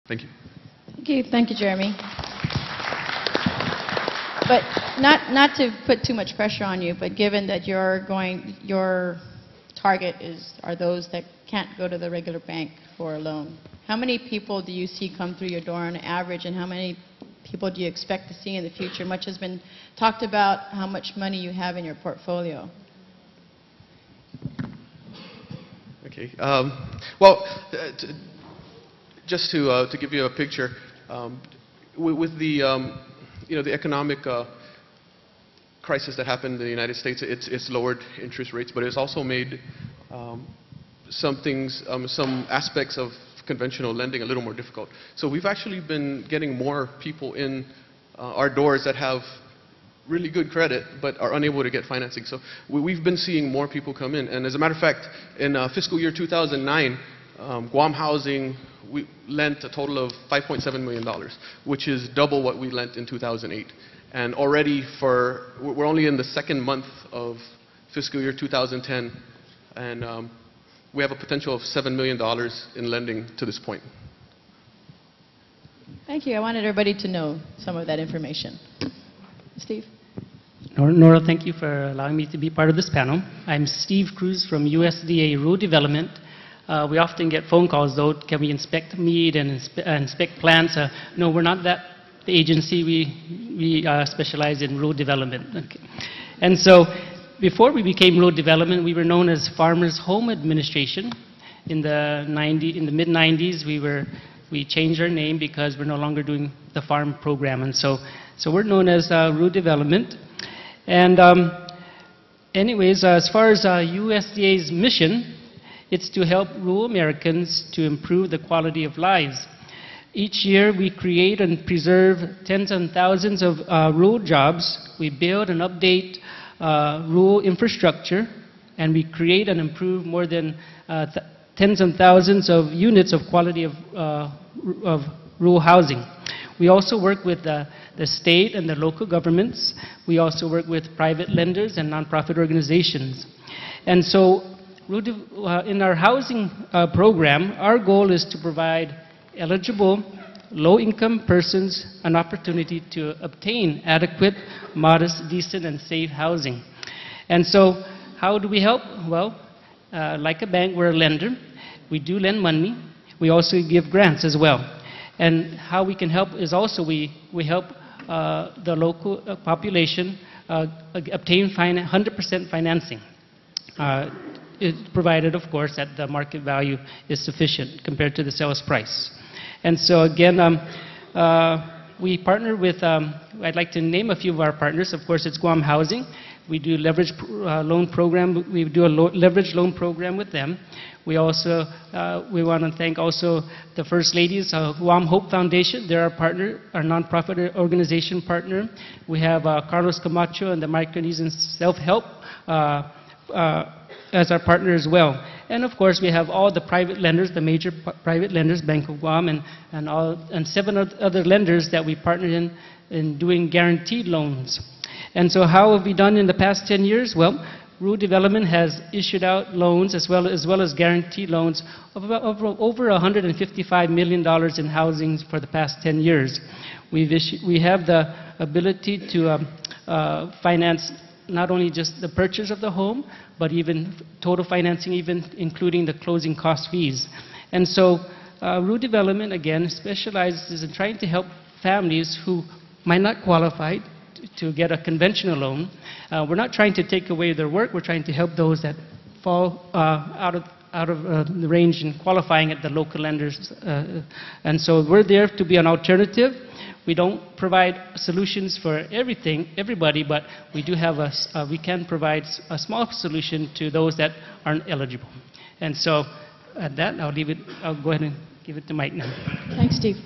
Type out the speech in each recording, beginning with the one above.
Thank you. Thank you, Jeremy. But not to put too much pressure on you, but given that your target are those that can't go to the regular bank for a loan, how many people do you see come through your door on average, and how many people do you expect to see in the future? Much has been talked about how much money you have in your portfolio. Okay. Well, just to give you a picture, with the the economic crisis that happened in the United States, it's lowered interest rates, but it's also made some aspects of conventional lending a little more difficult. So we've actually been getting more people in our doors that have really good credit but are unable to get financing. So we've been seeing more people come in. And as a matter of fact, in fiscal year 2009, Guam Housing, we lent a total of $5.7 million, which is double what we lent in 2008. And already we're only in the second month of fiscal year 2010, and we have a potential of $7 million in lending to this point. Thank you. I wanted everybody to know some of that information. Steve? Nora, thank you for allowing me to be part of this panel. I'm Steve Cruz from USDA Rural Development. We often get phone calls, though, can we inspect meat and inspect plants? No, we're not that agency. We specialize in rural development. Okay. And so before we became rural development, we were known as Farmers Home Administration. In the mid-90s, we changed our name because we're no longer doing the farm program. And so we're known as rural development. And anyways, as far as USDA's mission, it's to help rural Americans to improve the quality of lives. Each year, we create and preserve tens and thousands of rural jobs. We build and update rural infrastructure, and we create and improve more than tens and thousands of units of quality of rural housing. We also work with the state and the local governments. We also work with private lenders and nonprofit organizations. And so in our housing program, our goal is to provide eligible low-income persons an opportunity to obtain adequate, modest, decent, and safe housing. And so how do we help? Well, like a bank, we're a lender. We do lend money. We also give grants as well. And how we can help is also we help the local population obtain 100% financing. It's provided, of course, that the market value is sufficient compared to the sales price. And so again, we partner with, I'd like to name a few of our partners. Of course, it's Guam Housing. We do leverage loan program. We do a leverage loan program with them. We also we want to thank also the First Ladies, Guam Hope Foundation. They're our partner, our nonprofit organization partner. We have Carlos Camacho and the Micronesian Self-Help as our partner as well. And of course, we have all the private lenders, the major private lenders, Bank of Guam, and 7 other lenders that we partner in doing guaranteed loans. And so how have we done in the past 10 years? Well, Rural Development has issued out loans as well as guaranteed loans of over $155 million in housing for the past 10 years. We have the ability to finance not only just the purchase of the home, but even total financing, even including the closing cost fees. And so Rural Development, again, specializes in trying to help families who might not qualify to get a conventional loan. We're not trying to take away their work. We're trying to help those that fall out of the range in qualifying at the local lenders. And so we're there to be an alternative. We don't provide solutions for everybody, but we do have we can provide a small solution to those that aren't eligible. And so at that, I'll go ahead and give it to Mike now. Thanks, Steve.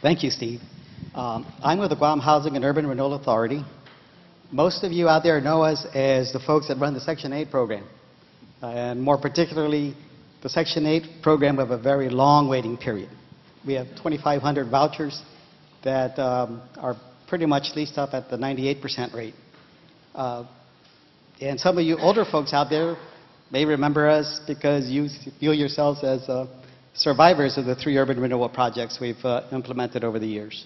Thank you, Steve. I'm with the Guam Housing and Urban Renewal Authority. Most of you out there know us as the folks that run the Section 8 program. And more particularly, the Section 8 program of a very long waiting period. We have 2,500 vouchers that are pretty much leased up at the 98% rate. And some of you older folks out there may remember us because you feel yourselves as survivors of the 3 urban renewal projects we've implemented over the years.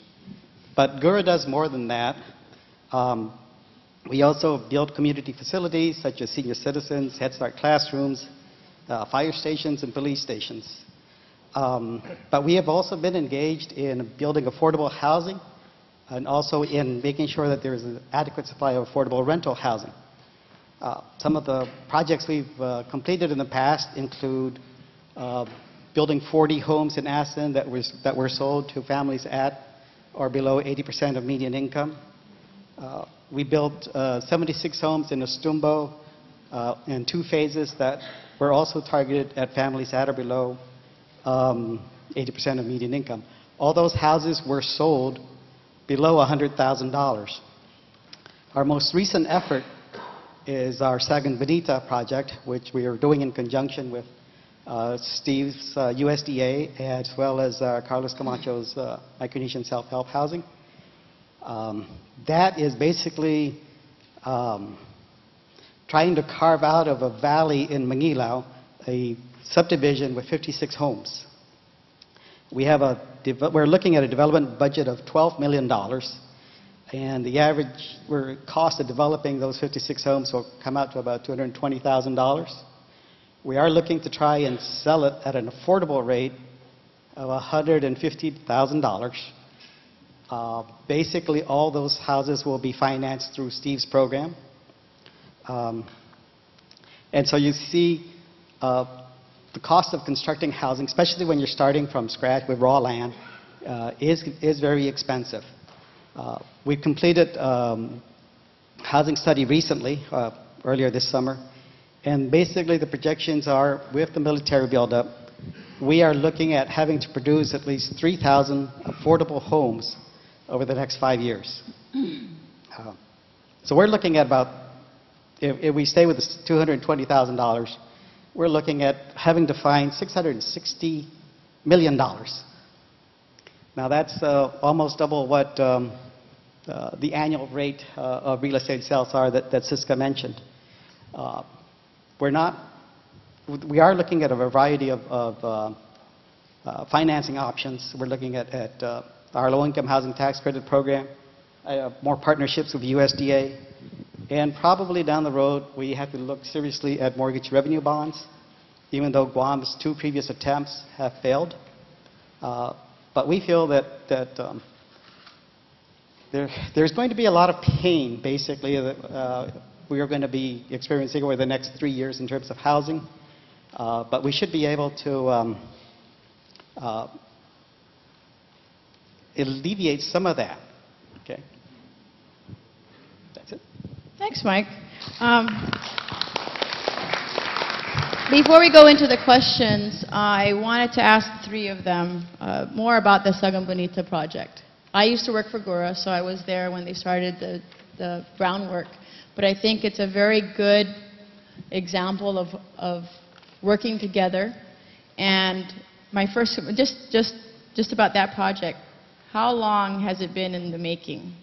But GURA does more than that. We also build community facilities such as senior citizens, Head Start classrooms, fire stations, and police stations. But we have also been engaged in building affordable housing and also in making sure that there is an adequate supply of affordable rental housing. Some of the projects we've completed in the past include building 40 homes in Aston that were sold to families at or below 80% of median income. We built 76 homes in Estumbo in 2 phases that were also targeted at families at or below 80% of median income. All those houses were sold below $100,000. Our most recent effort is our Sagan Bonita project, which we are doing in conjunction with Steve's USDA as well as Carlos Camacho's Micronesian Self-Help Housing. That is basically trying to carve out of a valley in Manilao a subdivision with 56 homes. We're looking at a development budget of $12 million, and the average cost of developing those 56 homes will come out to about $220,000. We are looking to try and sell it at an affordable rate of $150,000. Basically, all those houses will be financed through Steve's program. And so you see the cost of constructing housing, especially when you're starting from scratch with raw land, is very expensive. We completed housing study recently, earlier this summer, and basically the projections are, with the military buildup, we are looking at having to produce at least 3,000 affordable homes over the next 5 years. So we're looking at about, if we stay with this $220,000, we're looking at having to find $660 million. Now that's almost double what the annual rate of real estate sales are that Siska mentioned. We are looking at a variety of financing options. We're looking at our low-income housing tax credit program, more partnerships with USDA, and probably down the road we have to look seriously at mortgage revenue bonds, even though Guam's 2 previous attempts have failed. But we feel that there's going to be a lot of pain, basically, that we are going to be experiencing over the next 3 years in terms of housing. But we should be able to alleviate some of that. Okay? That's it. Thanks, Mike. Before we go into the questions, I wanted to ask the 3 of them more about the Sagan Bonita project. I used to work for GURA, so I was there when they started the groundwork. But I think it's a very good example of working together. And my first, just about that project, how long has it been in the making?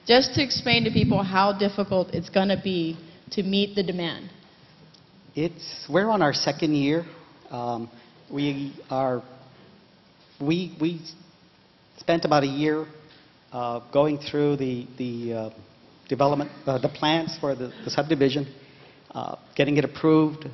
Just to explain to people how difficult it's going to be to meet the demand. We're on our 2nd year. We spent about a year going through the development, the plans for the subdivision, getting it approved,